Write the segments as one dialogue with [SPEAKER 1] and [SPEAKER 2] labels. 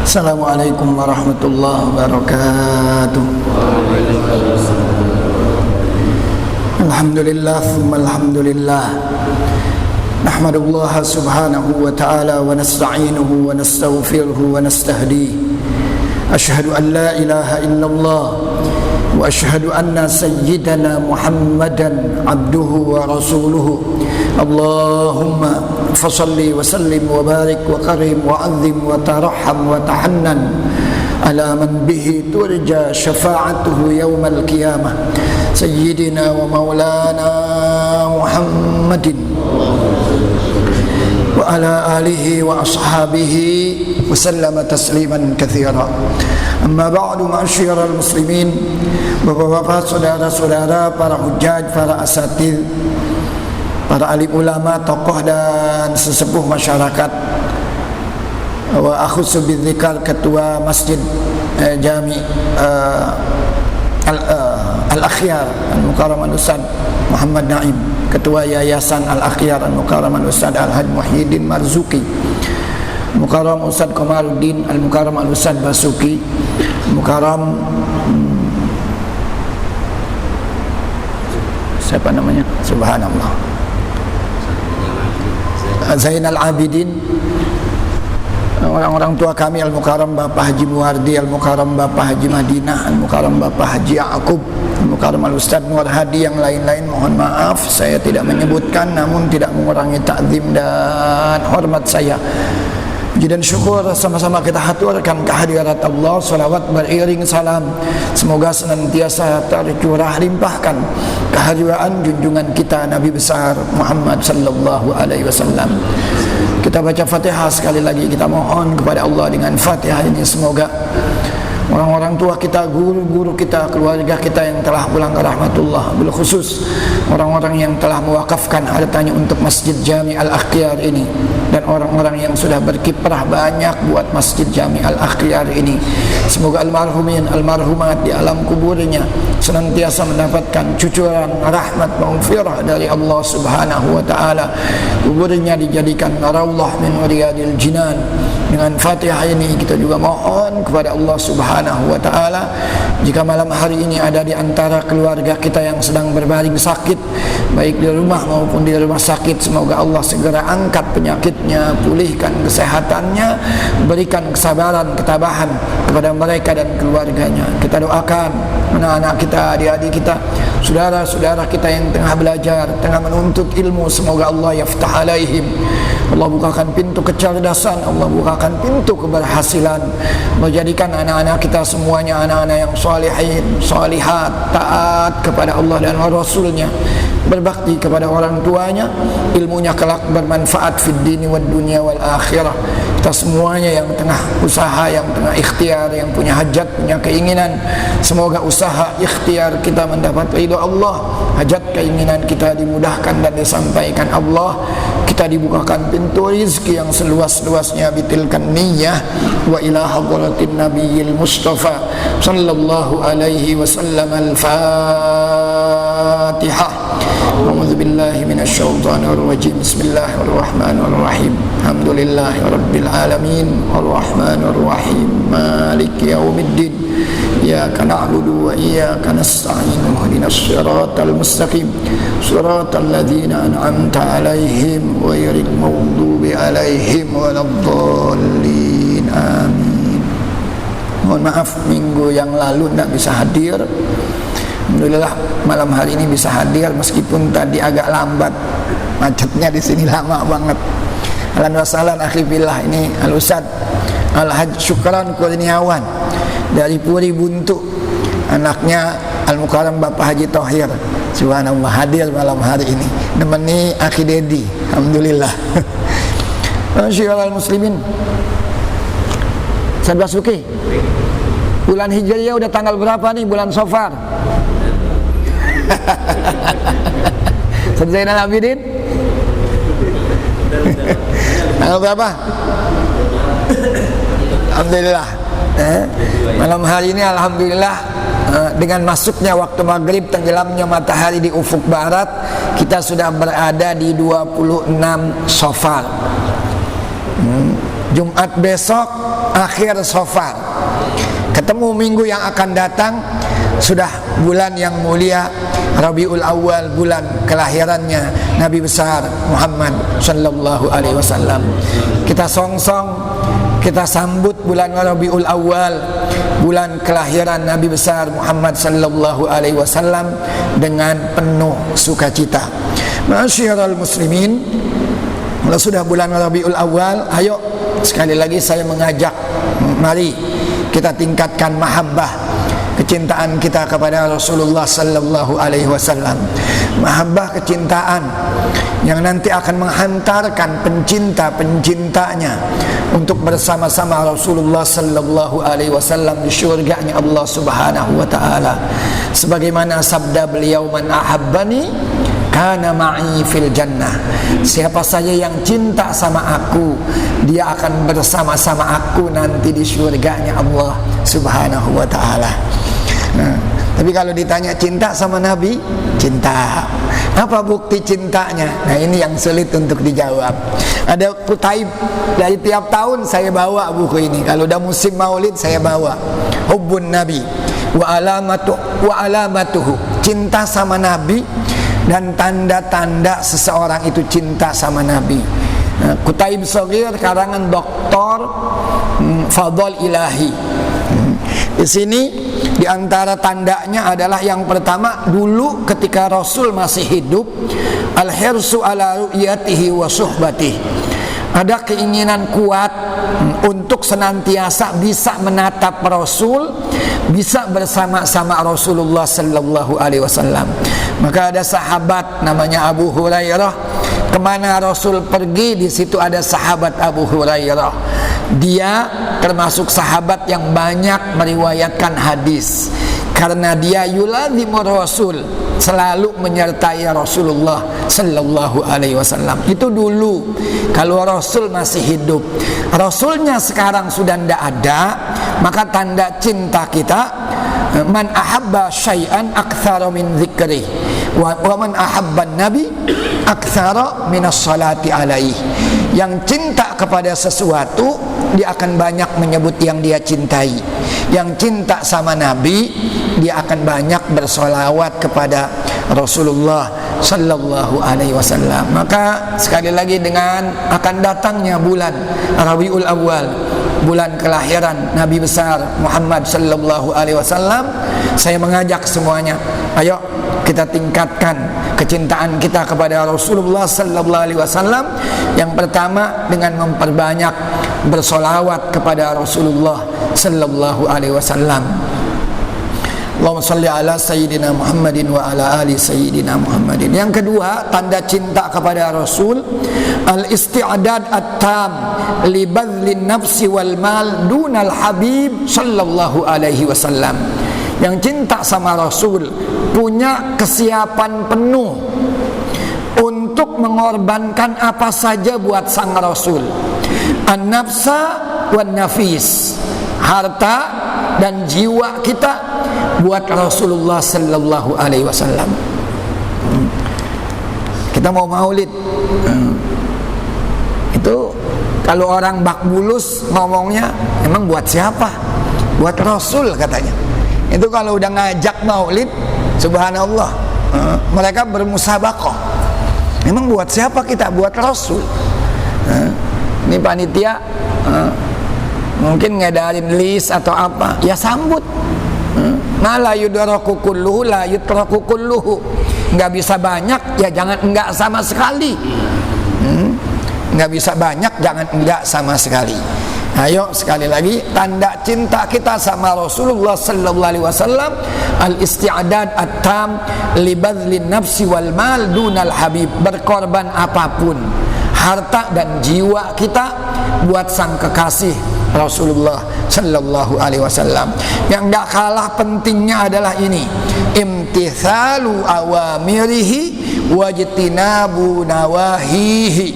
[SPEAKER 1] Assalamualaikum warahmatullahi wabarakatuh. Alhamdulillah, thumma alhamdulillah. Nahmadullah subhanahu wa ta'ala wa nasta'inuhu wa nastaghfiruhu wa nastahdihi. Ashhadu an la ilaha illallah wa ashhadu anna sayyidana Muhammadan abduhu wa rasuluhu. Allahumma fasalli wa sallim wa barik wa karim wa azim wa tarahham wa tahannan ala man bihi turja syafa'atuhu yawmal qiyamah sayyidina wa maulana Muhammadin wa ala alihi wa ashabihi wa sallama tasliman katsira. Amma ba'du, ma'asyiral muslimin, bapak-bapak, saudara-saudara, para hujjaj, para asatidz, para alim ulama, tokoh dan sesepuh masyarakat, wa akhussu bidzikar ketua Masjid Jami Al-Akhyar Al-Mukarram Al-Ustaz Muhammad Naim, ketua Yayasan Al-Akhyar Al-Mukarram Al-Ustaz Al-Haj Muhyiddin Marzuki, Mukarram Ustaz Komaruddin Al-Mukarram Al-Ustaz Basuki, Mukarram siapa namanya? Subhanallah, Zainal Abidin, orang-orang tua kami Al-Mukarram Bapak Haji Muwardi, Al-Mukarram Bapak Haji Madinah, Al-Mukarram Bapak Haji Ya'qub, Al-Mukarram Al-Ustaz Nur Hadi, yang lain-lain mohon maaf saya tidak menyebutkan, namun tidak mengurangi takzim dan hormat saya. Puji dan syukur sama-sama kita haturkan kehadirat Allah. Salawat beriring salam semoga senantiasa tercurah limpahkan kehadiran junjungan kita Nabi besar Muhammad sallallahu alaihi wasallam. Kita baca Fatihah sekali lagi, kita mohon kepada Allah dengan Fatihah ini semoga orang-orang tua kita, guru-guru kita, keluarga kita yang telah pulang ke rahmatullah, bil khusus orang-orang yang telah mewakafkan hartanya untuk Masjid Jami Al-Akhyar ini, dan orang-orang yang sudah berkiprah banyak buat Masjid Jami Al-Akhyar ini, semoga almarhumin, almarhumat di alam kuburnya senantiasa mendapatkan cucuran rahmat maghfirah dari Allah subhanahu wa ta'ala. Kuburnya dijadikan raudhah min riyadil jinan. Dengan Fatihah ini kita juga mohon kepada Allah subhanahu wa ta'ala, jika malam hari ini ada di antara keluarga kita yang sedang berbaring sakit, baik di rumah maupun di rumah sakit, semoga Allah segera angkat penyakitnya, pulihkan kesehatannya, berikan kesabaran, ketabahan kepada mereka dan keluarganya. Kita doakan anak-anak kita, adik-adik kita, saudara-saudara kita yang tengah belajar, tengah menuntut ilmu, semoga Allah yaftah alaihim, Allah bukakan pintu kecerdasan, Allah bukakan pintu keberhasilan, menjadikan anak-anak kita semuanya anak-anak yang salihin, salihat, taat kepada Allah dan Rasulnya, berbakti kepada orang tuanya, ilmunya kelak bermanfaat fid dini wad dunya wal akhirah. Kita semuanya yang tengah usaha, yang tengah ikhtiar, yang punya hajat, punya keinginan, semoga usaha ikhtiar kita mendapat ridha Allah, hajat keinginan kita dimudahkan dan disampaikan Allah, kita dibukakan pintu rizki yang seluas-luasnya, bitilkan niyah wa ila hadratin nabiyil mustafa sallallahu alaihi wasallam. Al-Fatihah. A'udzu billahi minasyaitonir rajim. Bismillahirrahmanirrahim. Alhamdulillahi rabbil alamin, arrahmanir rahim, maliki yaumiddin. Iyyaka na'budu wa iyyaka nasta'in. Ihdinas siratal mustaqim. Siratal ladzina an'amta 'alaihim ghairil maghdubi 'alaihim waladdallin. Amin. Mohon maaf minggu yang lalu tidak bisa hadir. Alhamdulillah malam hari ini bisa hadir meskipun tadi agak lambat, macetnya di sini lama banget. Ahlan wa sahlan akhi billah, ini Al-Ustaz Al-Haj Syukran Kurniawan dari Puri Buntu, anaknya Al-Mukarram Bapak Haji Thohir. Subhanallah, hadir malam hari ini nemeni akhi Dedi. Alhamdulillah. Masyiral muslimin, Ustaz Basuki, bulan Hijriyah udah tanggal berapa nih, bulan Safar? Ustaz Zainal Abidin tanggal berapa? Alhamdulillah, malam hari ini alhamdulillah, dengan masuknya waktu maghrib, tenggelamnya matahari di ufuk barat, kita sudah berada di 26 Safar. Jumat besok akhir Safar, ketemu minggu yang akan datang sudah bulan yang mulia Rabiul Awal, bulan kelahirannya Nabi besar Muhammad sallallahu alaihi wasallam. Kita songsong, kita sambut bulan Rabiul Awal, bulan kelahiran Nabi besar Muhammad sallallahu alaihi wasallam dengan penuh sukacita. Ma'asyiral muslimin, kalau sudah bulan Rabiul Awal, ayo sekali lagi saya mengajak, mari kita tingkatkan mahabbah, kecintaan kita kepada Rasulullah sallallahu alaihi wasallam. Mahabbah, kecintaan yang nanti akan menghantarkan pencinta-pencintanya untuk bersama-sama Rasulullah sallallahu alaihi wasallam di syurganya Allah Subhanahu wa taala. Sebagaimana sabda beliau, man ahabbani kana ma'i fil jannah. Siapa saja yang cinta sama aku, dia akan bersama-sama aku nanti di syurganya Allah Subhanahu wa taala. Nah, tapi kalau ditanya cinta sama Nabi, cinta. Apa bukti cintanya? Nah, ini yang sulit untuk dijawab. Ada kutaib, dari tiap tahun saya bawa buku ini. Kalau udah musim Maulid saya bawa. Hubbun Nabi wa alamatuhu. Cinta sama Nabi dan tanda-tanda seseorang itu cinta sama Nabi. Nah, Kutaib Shaghir karangan Dr. Fadl Ilahi. Di sini di antara tandanya adalah yang pertama, dulu ketika Rasul masih hidup, al-hirsu ala ru'yatihi wa suhbatihi. Ada keinginan kuat untuk senantiasa bisa menatap Rasul, bisa bersama-sama Rasulullah sallallahu alaihi wasallam. Maka ada sahabat namanya Abu Hurairah, kemana Rasul pergi di situ ada sahabat Abu Hurairah. Dia termasuk sahabat yang banyak meriwayatkan hadis karena dia yulazimu Rasul, selalu menyertai Rasulullah sallallahu alaihi wasallam. Itu dulu kalau Rasul masih hidup. Rasulnya sekarang sudah tidak ada, maka tanda cinta kita, man ahabba syai'an aktsara min dzikri wa man ahabban nabi aktsara minas salati alaihi. Yang cinta kepada sesuatu, dia akan banyak menyebut yang dia cintai. Yang cinta sama Nabi, dia akan banyak bersolawat kepada Rasulullah sallallahu alaihi wasallam. Maka sekali lagi, dengan akan datangnya bulan Rabiul Awal, bulan kelahiran Nabi besar Muhammad sallallahu alaihi wasallam, saya mengajak semuanya, ayo kita tingkatkan kecintaan kita kepada Rasulullah sallallahu alaihi wasallam. Yang pertama dengan memperbanyak bersolawat kepada Rasulullah sallallahu alaihi wasallam. Allahumma salli ala sayyidina Muhammadin wa ala ali sayyidina Muhammadin. Yang kedua, tanda cinta kepada Rasul, al-isti'dad at-tam li badlin nafsi wal mal dunal habib sallallahu alaihi wasallam. Yang cinta sama Rasul punya kesiapan penuh untuk mengorbankan apa saja buat sang Rasul. An-nafsa wan nafis, harta dan jiwa kita buat Rasulullah sallallahu alaihi wasallam. Kita mau maulid, itu kalau orang bak bulus ngomongnya, emang buat siapa? Buat Rasul katanya. Itu kalau udah ngajak maulid, subhanallah, mereka bermusabaqah. Memang buat siapa kita? Buat Rasul. Ini panitia mungkin ngedarin list atau apa, ya sambut. Ma la yudraku kulluhu la yutraku kulluhu. Enggak bisa banyak, ya jangan enggak sama sekali. Enggak bisa banyak, jangan enggak sama sekali. Ayo sekali lagi, tanda cinta kita sama Rasulullah sallallahu alaihi wasallam, al-isti'dad at-tam li badlin nafsi wal mal dunal habib, berkorban apapun harta dan jiwa kita buat sang kekasih Rasulullah sallallahu alaihi wasallam. Yang enggak kalah pentingnya adalah ini, imtithalu awamirihi wajtinabu nawahihi,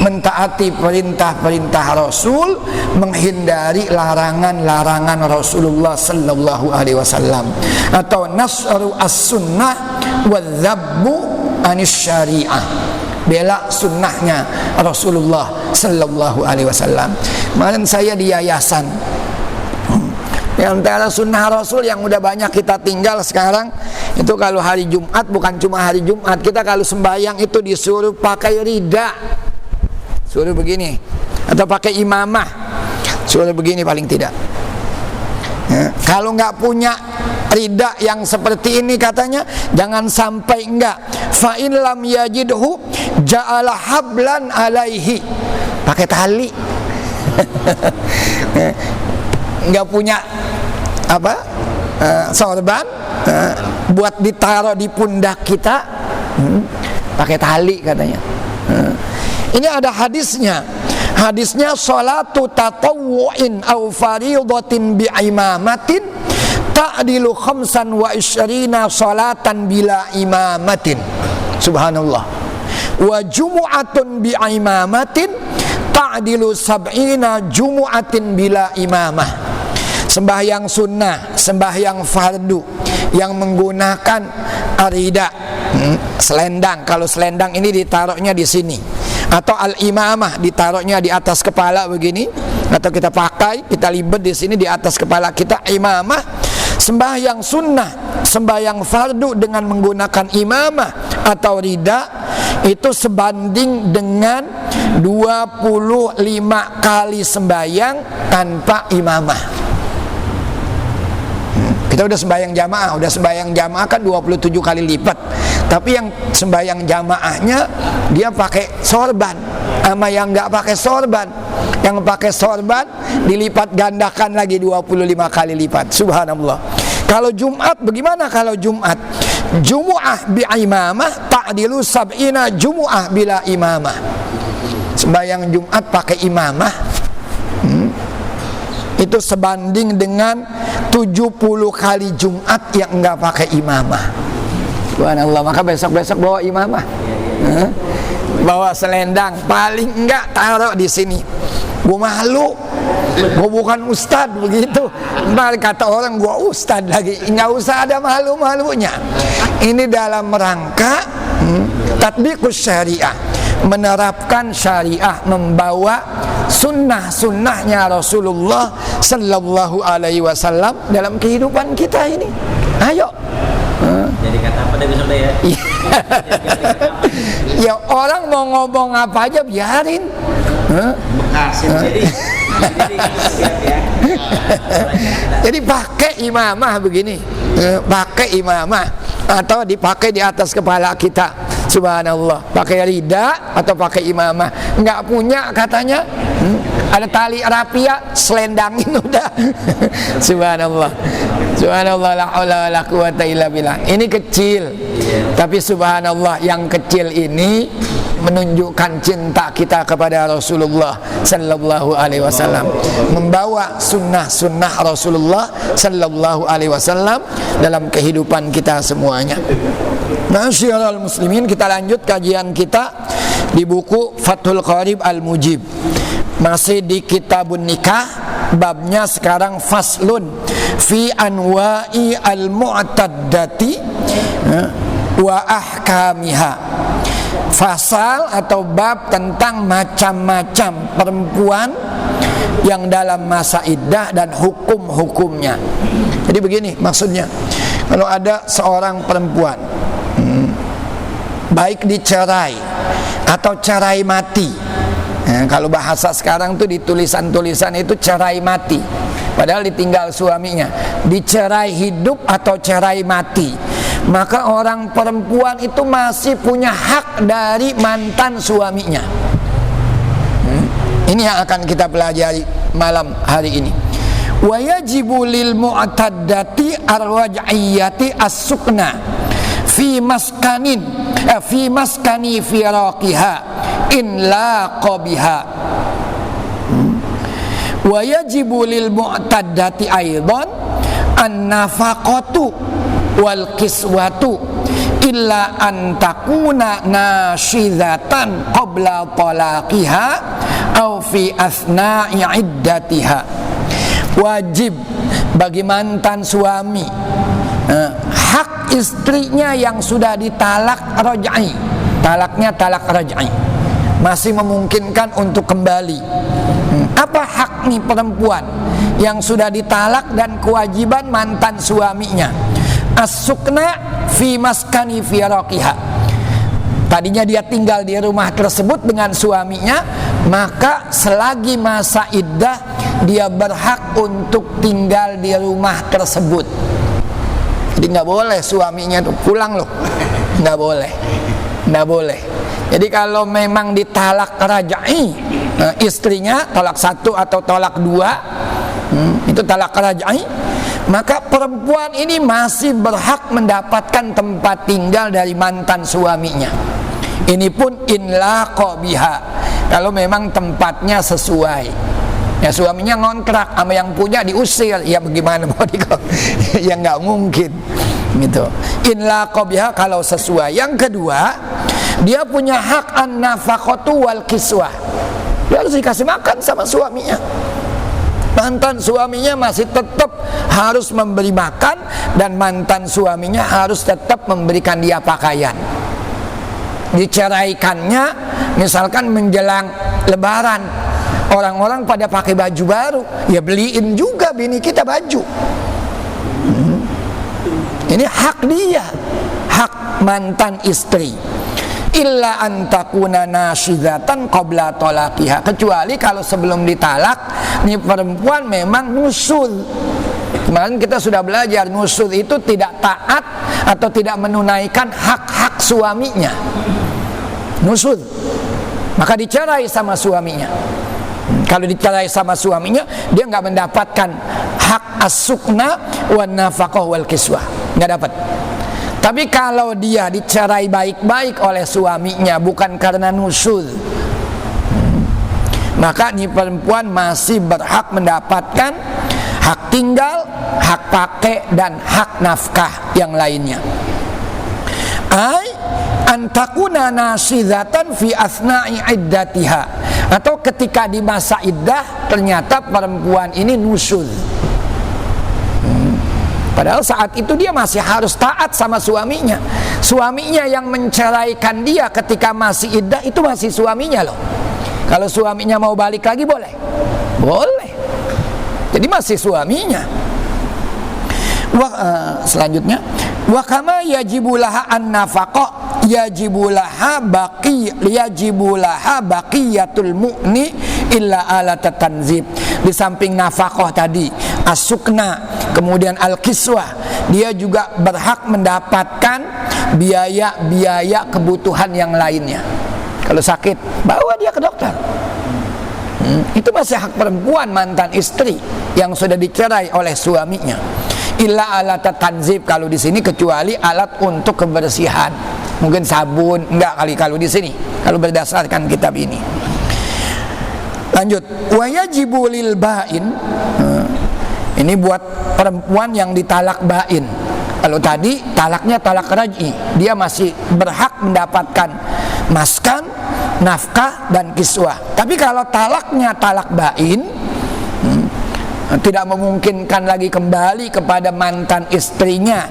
[SPEAKER 1] mentaati perintah-perintah Rasul, menghindari larangan-larangan Rasulullah sallallahu alaihi wasallam, atau nasru as-sunnah wadzabbu anis syariah, bela sunnahnya Rasulullah sallallahu alaihi wasallam. Kemarin saya di yayasan, di antara sunnah Rasul yang udah banyak kita tinggal sekarang itu kalau hari Jumat, bukan cuma hari Jumat, kita kalau sembahyang itu disuruh pakai rida, suruh begini, atau pakai imamah, suruh begini paling tidak. Kalau nggak punya rida yang seperti ini katanya jangan sampai enggak, fa in lam yajidhu ja'ala hablan alaihi, pakai tali. Nggak punya apa sorban buat ditaruh di pundak kita, pakai tali katanya. Ini ada hadisnya. Hadisnya salatu tatawwu'in aw fariidatin bi imamatin ta'dilu khamsan wa isyrina salatan bila imamatin. Subhanallah. Wa jumu'atun bi imamatin ta'dilu sab'ina jumu'atin bila imamah. Sembahyang sunnah, sembahyang fardu yang menggunakan arida, selendang. Kalau selendang ini ditaruhnya di sini, atau al-imamah ditaruhnya di atas kepala begini, atau kita pakai, kita libat di sini di atas kepala kita, imamah. Sembahyang sunnah, sembahyang fardu dengan menggunakan imamah atau rida itu sebanding dengan 25 kali sembahyang tanpa imamah. Kita udah sembahyang jamaah kan 27 kali lipat. Tapi yang sembahyang jamaahnya dia pakai sorban, sama yang nggak pakai sorban. Yang pakai sorban dilipat gandakan lagi 25 kali lipat. Subhanallah. Kalau Jumat bagaimana? Kalau Jumat Jumu'ah bi imamah ta'dilu sab'ina jumu'ah bila imamah. Sembahyang Jumat pakai imamah, itu sebanding dengan 70 kali Jumat yang enggak pakai imamah. Subhanallah. Maka besok-besok bawa imamah, bawa selendang, paling enggak taruh di sini. Gua malu, gua bukan ustad begitu. Ntar kata orang gua ustad lagi. Enggak usah ada malu-malunya. Ini dalam rangka tatbiqus syariah, menerapkan syariah, membawa sunnah-sunnahnya Rasulullah sallallahu alaihi wasallam dalam kehidupan kita ini. Ayo.
[SPEAKER 2] Jadi kata apa deh besok deh ya?
[SPEAKER 1] Ya orang mau ngomong apa aja biarin. Jadi pakai imamah begini, pakai imamah atau dipakai di atas kepala kita. Subhanallah. Pakai rida atau pakai imamah. Enggak punya katanya, ada tali rapia, selendangin udah. Subhanallah. Subhanallah, la haula wala quwata illa billah. Ini kecil, tapi subhanallah, yang kecil ini menunjukkan cinta kita kepada Rasulullah sallallahu alaihi wasallam, membawa sunnah-sunnah Rasulullah sallallahu alaihi wasallam dalam kehidupan kita semuanya. Masyiral muslimin, kita lanjut kajian kita di buku Fathul Qarib Al-Mujib. Masih di kitabun nikah, babnya sekarang faslun fi anwa'i al-mu'taddati wa ahkamiha. Fasal atau bab tentang macam-macam perempuan yang dalam masa iddah dan hukum-hukumnya. Jadi begini maksudnya, kalau ada seorang perempuan baik dicerai atau cerai mati, kalau bahasa sekarang tuh di tulisan-tulisan itu cerai mati, padahal ditinggal suaminya, dicerai hidup atau cerai mati, maka orang perempuan itu masih punya hak dari mantan suaminya. Ini yang akan kita pelajari malam hari ini. Wa yajibu lil mu'taddati ar-raj'iyyati as-sukna fi maskani firaqiha in laqa biha. Wa yajibu lil mu'taddati aidan an-nafaqatu wal kiswatu illa an takuna nasyidatan qabla talaqiha aw fi asna'i iddatiha. Wajib bagi mantan suami, hak istrinya yang sudah ditalak raj'i, talaknya talak raj'i, masih memungkinkan untuk kembali. Apa hak nih perempuan yang sudah ditalak dan kewajiban mantan suaminya? As-sukna fi maskani firaqiha. Tadinya dia tinggal di rumah tersebut dengan suaminya, maka selagi masa iddah dia berhak untuk tinggal di rumah tersebut. Jadi nggak boleh suaminya tuh pulang loh, nggak boleh, nggak boleh. Jadi kalau memang ditalak raj'i, istrinya talak 1 atau talak 2, itu talak raj'i, maka perempuan ini masih berhak mendapatkan tempat tinggal dari mantan suaminya. Ini pun in laqa biha, kalau memang tempatnya sesuai. Ya suaminya ngontrak sama yang punya diusir, ya bagaimana mau ya nggak mungkin gitu. In laqa biha kalau sesuai. Yang kedua, dia punya hak an-nafaqatu wal kiswah. Dia harus dikasih makan sama suaminya. Mantan suaminya masih tetap harus memberi makan, dan mantan suaminya harus tetap memberikan dia pakaian. Diceraikannya misalkan menjelang lebaran, orang-orang pada pakai baju baru, ya beliin juga bini kita baju. Ini hak dia, hak mantan istri. Illa antakuna nasyidatan qabla talaqiha, kecuali kalau sebelum ditalak nih perempuan memang nusyud. Kemarin kita sudah belajar, nusyud itu tidak taat atau tidak menunaikan hak-hak suaminya. Nusyud, maka dicerai sama suaminya. Kalau dicerai sama suaminya, dia nggak mendapatkan hak as-sukna wan nafaqah wal kiswah, nggak dapat. Tapi kalau dia dicerai baik-baik oleh suaminya, bukan karena nusyud, maka ini perempuan masih berhak mendapatkan hak tinggal, hak pakai, dan hak nafkah yang lainnya. Antakuna nasyidatan fi asna'i iddatiha, atau ketika di masa iddah ternyata perempuan ini nusyud. Padahal saat itu dia masih harus taat sama suaminya. Suaminya yang menceraikan dia ketika masih iddah itu masih suaminya loh. Kalau suaminya mau balik lagi boleh? Boleh. Jadi masih suaminya. Selanjutnya, wa kama yajibulaha an-nafaqah yajibulaha baqiyatul mu'ni illa ala tatanzib. Di samping nafaqah tadi, as-sukna, kemudian al-kiswah, dia juga berhak mendapatkan biaya-biaya kebutuhan yang lainnya. Kalau sakit, bawa dia ke dokter. Itu masih hak perempuan mantan istri yang sudah dicerai oleh suaminya. Illa alat tanzib, kalau di sini kecuali alat untuk kebersihan, mungkin sabun, enggak kali kalau di sini, kalau berdasarkan kitab ini. Lanjut, wa yajibu lil ba'in, ini buat perempuan yang ditalak ba'in. Kalau tadi talaknya talak raj'i, dia masih berhak mendapatkan maskan, nafkah, dan kiswah. Tapi kalau talaknya talak ba'in, tidak memungkinkan lagi kembali kepada mantan istrinya,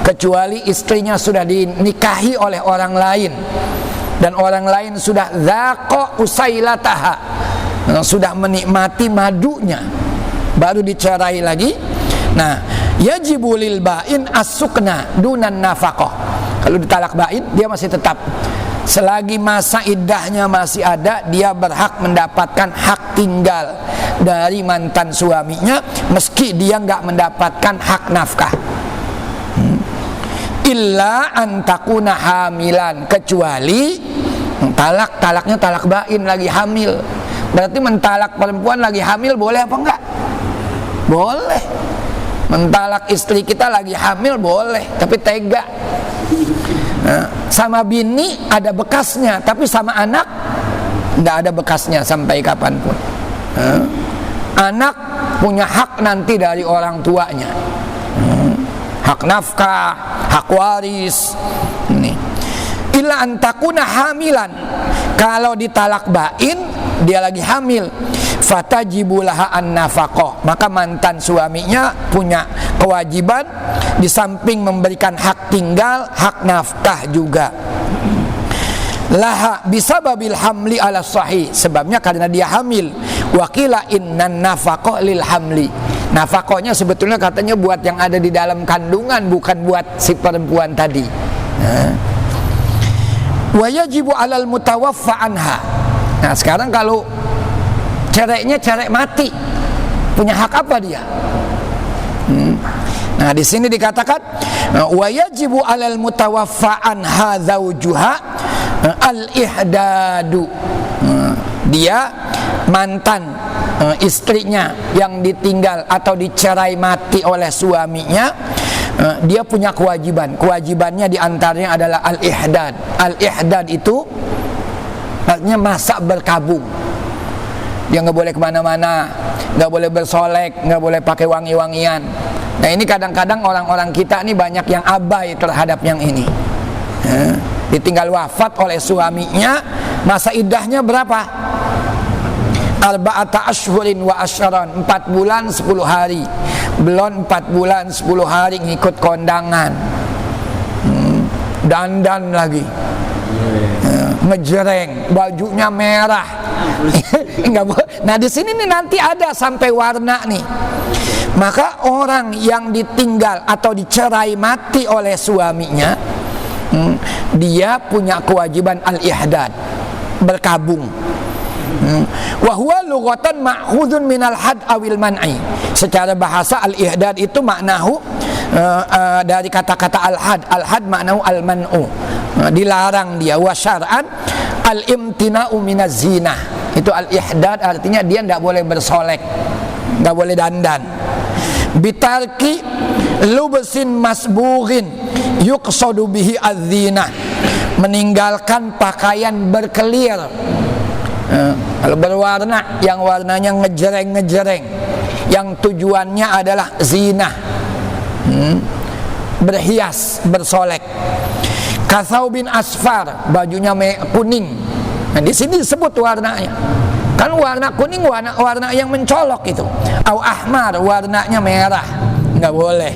[SPEAKER 1] kecuali istrinya sudah dinikahi oleh orang lain, dan orang lain sudah zaqa usailataha, sudah menikmati madunya, baru dicerai lagi. Nah, yajibu lil ba'in as-sukna dunan nafaqah. Kalau ditalak ba'in, dia masih tetap, selagi masa iddahnya masih ada, dia berhak mendapatkan hak tinggal dari mantan suaminya, meski dia nggak mendapatkan hak nafkah. Illa antakuna hamilan, kecuali talaknya talak ba'in, lagi hamil. Berarti mentalak perempuan lagi hamil boleh apa enggak? Boleh. Mentalak istri kita lagi hamil boleh, tapi tega. Nah, sama bini ada bekasnya, tapi sama anak nggak ada bekasnya sampai kapanpun. Anak punya hak nanti dari orang tuanya, hak nafkah, hak waris. Ini illa antakuna hamilan, kalau ditalak ba'in dia lagi hamil, fatajibulaha an-nafaqah, maka mantan suaminya punya kewajiban di samping memberikan hak tinggal, hak nafkah juga. laha bisababil hamli ala sahih, sebabnya karena dia hamil. Wakila innan nafaqah lil hamli, nafaqahnya sebetulnya katanya buat yang ada di dalam kandungan, bukan buat si perempuan tadi. Wa yajibu alal mutawaffa anha. Nah sekarang kalau cerainya cerai mati, punya hak apa dia? Nah di sini dikatakan wa yajibu alal mutawaffa anha zawjuha al-ihdadu. Dia mantan istrinya yang ditinggal atau dicerai mati oleh suaminya, dia punya kewajiban. Kewajibannya diantaranya adalah al-ihdad. Al-ihdad itu artinya masa berkabung. Dia nggak boleh kemana-mana, nggak boleh bersolek, nggak boleh pakai wangi-wangian. Nah ini kadang-kadang orang-orang kita ini banyak yang abai terhadap yang ini. Ditinggal wafat oleh suaminya, masa iddahnya berapa? Arba'ata ashhurin wa asyaran, 4 bulan 10 hari. Belum 4 bulan 10 hari ngikut kondangan, dandan lagi, ngejreng, bajunya merah. Nah di sini nih nanti ada sampai warna nih. Maka orang yang ditinggal atau dicerai mati oleh suaminya, dia punya kewajiban al-ihdad, berkabung. Wa huwa lughatan ma'khudun minal had awil man'i. Secara bahasa al-ihdad itu maknahu dari kata-kata al-had. Al-had maknahu al-man'u, dilarang dia. Wa syar'an al-imtina'u minaz zinah. Itu al-ihdad artinya dia tidak boleh bersolek, tidak boleh dandan. Bitarki lubsin masbughin yuqsadu bihi az-zinah, meninggalkan pakaian berkelir. Kalau berwarna, yang warnanya ngejreng-ngejreng, yang tujuannya adalah zina, berhias, bersolek. Kathau bin asfar, bajunya kuning. Nah di sini disebut warnanya. Kan warna kuning warna yang mencolok itu. Au ahmar, warnanya merah, nggak boleh.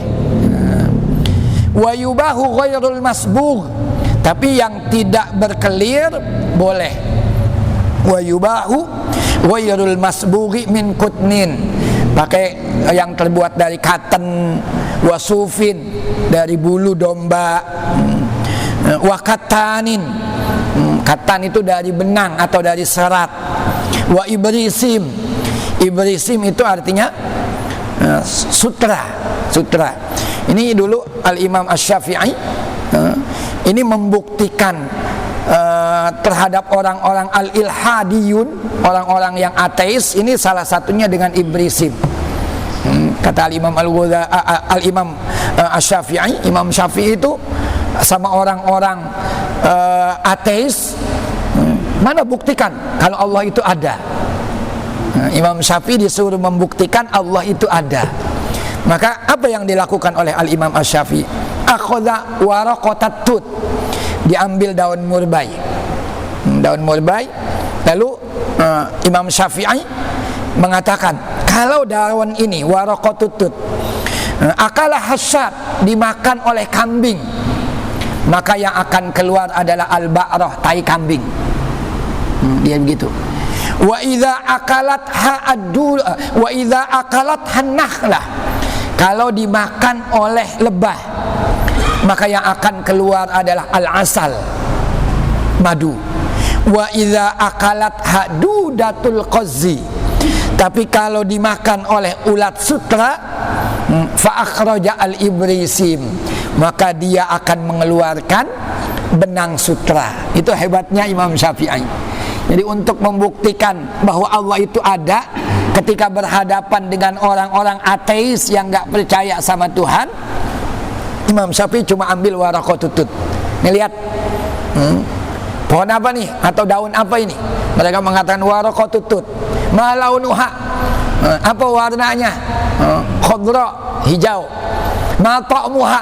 [SPEAKER 1] Wa yubahu ghairul masbugh, tapi yang tidak berkelir boleh. Wa yubahu ghairul masbughi min kutnin, pakai yang terbuat dari cotton, wasufin, dari bulu domba, wa katanin, katan itu dari benang atau dari serat, wa ibrisim, ibrisim itu artinya sutra. Ini dulu Al-Imam Asy-Syafi'i ini membuktikan terhadap orang-orang al-ilhadiyun, orang-orang yang ateis, ini salah satunya dengan ibrisim. Kata Al-Imam Al-Imam Asy-Syafi'i, Imam Syafi'i itu sama orang-orang ateis, mana buktikan kalau Allah itu ada. Imam Syafi'i disuruh membuktikan Allah itu ada. Maka apa yang dilakukan oleh Al-Imam Asy-Syafi'i? Akhadha waraqatat tut, diambil daun murbai, lalu Imam Syafi'i mengatakan kalau daun ini waraqatut akalah hasyat, dimakan oleh kambing, maka yang akan keluar adalah al-ba'rah, tai kambing. Dia begitu. Wa idza akalat ha'adul wa idza akalat hannahlah, kalau dimakan oleh lebah, maka yang akan keluar adalah al-asal, madu. Wa idza akalat hadudatul qazzi, tapi kalau dimakan oleh ulat sutra, fa akhraja al-ibrisim, maka dia akan mengeluarkan benang sutra. Itu hebatnya Imam Syafi'i. Jadi untuk membuktikan bahwa Allah itu ada, ketika berhadapan dengan orang-orang ateis yang enggak percaya sama Tuhan, Imam Syafi'i cuma ambil waraqatut. Nih lihat, pohon apa nih atau daun apa ini? Mereka mengatakan waraqatut. Ma launuha, apa warnanya? Khadra, hijau. Ma ta'muha,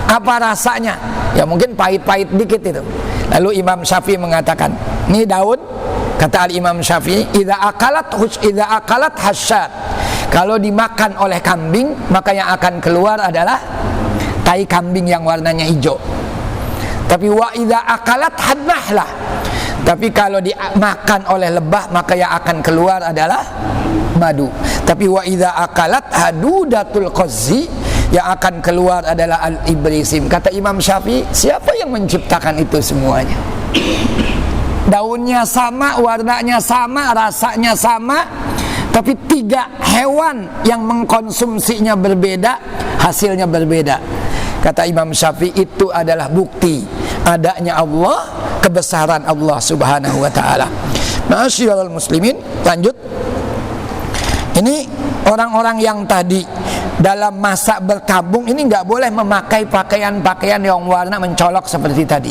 [SPEAKER 1] apa rasanya? Ya mungkin pahit-pahit dikit itu. Lalu Imam Syafi'i mengatakan, ini daun, kata Al-Imam Syafi'i, idza akalat hasyat, kalau dimakan oleh kambing, maka yang akan keluar adalah tai kambing yang warnanya hijau. Tapi wa idza akalat hannahlah, Tapi kalau dimakan oleh lebah maka yang akan keluar adalah madu. Tapi wa idza akalat hadudatul qazzi, yang akan keluar adalah al-ibrisim. Kata Imam Syafi'i, siapa yang menciptakan itu semuanya? Daunnya sama, warnanya sama, rasanya sama, tapi 3 hewan yang mengkonsumsinya berbeda, hasilnya berbeda. Kata Imam Syafi'i, itu adalah bukti adanya Allah, kebesaran Allah Subhanahu wa taala. Ma'asyiral muslimin, lanjut. Ini orang-orang yang tadi dalam masa berkabung ini nggak boleh memakai pakaian-pakaian yang warna mencolok seperti tadi,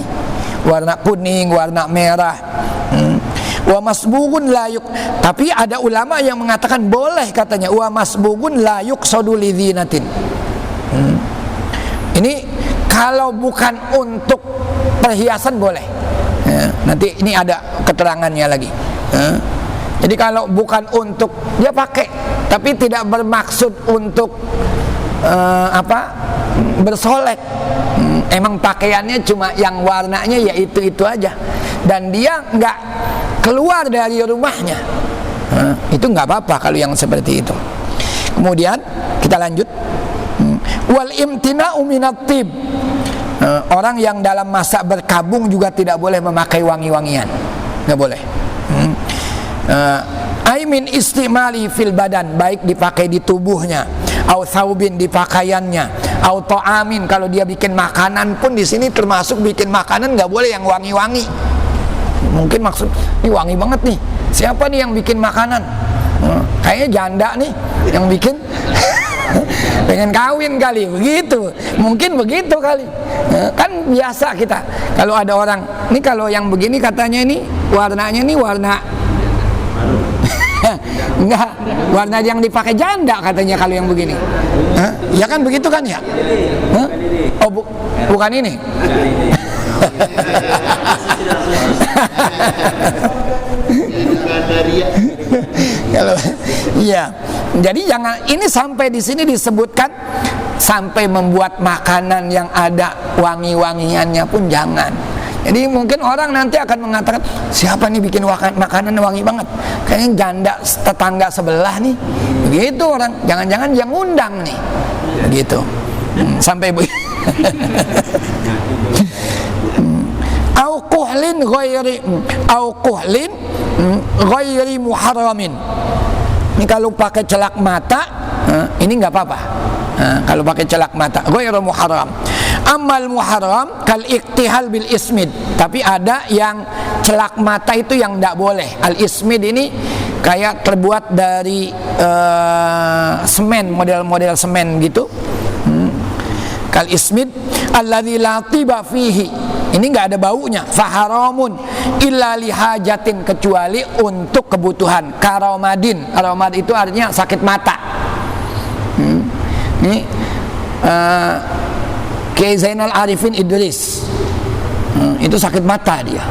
[SPEAKER 1] warna kuning, warna merah. Wa masbugun layuk. Tapi ada ulama yang mengatakan boleh, katanya wa masbugun layuk sodulidinatin. Ini kalau bukan untuk perhiasan boleh. Nanti ini ada keterangannya lagi. Jadi kalau bukan untuk, dia pakai, tapi tidak bermaksud untuk bersolek. Emang pakaiannya cuma yang warnanya ya itu aja, dan dia nggak keluar dari rumahnya. Itu nggak apa-apa kalau yang seperti itu. Kemudian kita lanjut. Wal imtina'u minat tib. Orang yang dalam masa berkabung juga tidak boleh memakai wangi-wangian, nggak boleh. Aimin istimali fil badan, baik dipakai di tubuhnya, au thawbin di pakaiannya, au ta'amin, kalau dia bikin makanan pun di sini termasuk bikin makanan nggak boleh yang wangi-wangi. Mungkin maksud, ini wangi banget nih, siapa nih yang bikin makanan? Kayaknya janda nih yang bikin. Pengen kawin kali, begitu. Mungkin begitu kali. Kan biasa kita kalau ada orang, ini kalau yang begini katanya ini warnanya nih warna enggak, warna yang dipakai janda katanya kalau yang begini. Ya kan begitu kan ya? Oh bukan ini. Kalau iya, jadi jangan, ini sampai di sini disebutkan sampai membuat makanan yang ada wangi-wangiannya pun jangan. Jadi mungkin orang nanti akan mengatakan, siapa nih bikin makanan wangi banget? Kayaknya janda tetangga sebelah nih. Begitu orang, jangan-jangan yang ngundang nih. Begitu. Sampai begitu. Au kuhlin ghairi muharramin. Ini kalau pakai celak mata, ini nggak apa-apa. Kalau pakai celak mata, ghairu muharram. Amal muharram kal iktihal bil ismid. Tapi ada yang celak mata itu yang tidak boleh. Al ismid ini kayak terbuat dari semen, model-model semen gitu. Kal ismid alladzi la tiba fihi. Ini nggak ada baunya. Faharamun illa lihajatin, kecuali untuk kebutuhan. Karomadin, aromad itu artinya sakit mata. Ini Kiai Zainal Arifin Idris, itu sakit mata dia.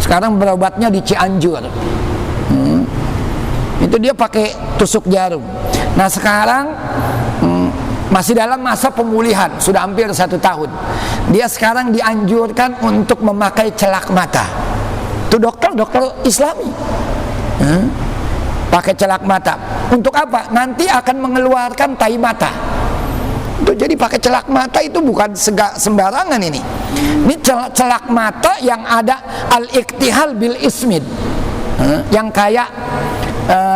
[SPEAKER 1] Sekarang berobatnya di Cianjur. Itu dia pakai tusuk jarum. Nah sekarang masih dalam masa pemulihan, sudah hampir 1 tahun. Dia sekarang dianjurkan untuk memakai celak mata. Itu dokter Islami. Pakai celak mata. Untuk apa? Nanti akan mengeluarkan tai mata. Itu jadi pakai celak mata itu bukan sembarangan ini. Ini celak mata yang ada al-iktihal bil ismid. Yang kayak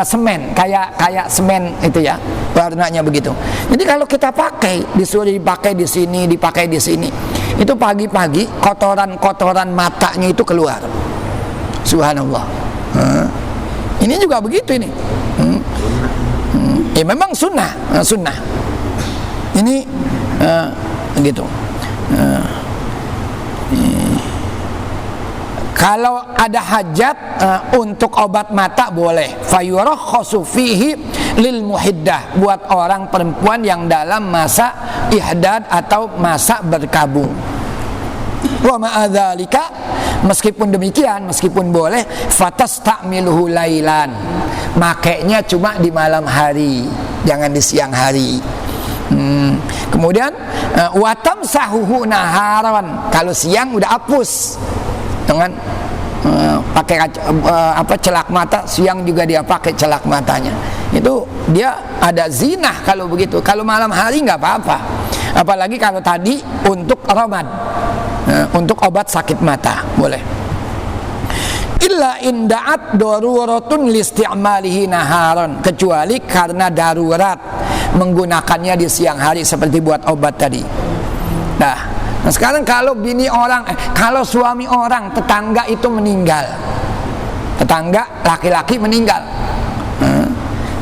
[SPEAKER 1] semen, kayak semen itu ya, warnanya begitu. Jadi kalau kita pakai, disuruh dipakai di sini, dipakai di sini, itu pagi-pagi kotoran-kotoran matanya itu keluar. Subhanallah. Ini juga begitu ini. Ya memang sunnah. Ini gitu. Kalau ada hajat untuk obat mata boleh. Fayurakhasu fihi lil muhiddah, buat orang perempuan yang dalam masa ihdad atau masa berkabung. Wa ma'adzalika, meskipun demikian, meskipun boleh, fatasta'miluhu lailan, makainya cuma di malam hari, jangan di siang hari. Kemudian watam sahuhu naharan, kalau siang udah hapus dengan pakai celak mata, siang juga dia pakai celak matanya. Itu dia ada zinah kalau begitu. Kalau malam hari nggak apa-apa. Apalagi kalau tadi untuk ramad, untuk obat sakit mata boleh. Illa inda'at daruratun listi'malihi naharon, kecuali karena darurat menggunakannya di siang hari seperti buat obat tadi. Nah sekarang kalau bini orang, kalau suami orang, tetangga itu meninggal, tetangga laki-laki meninggal,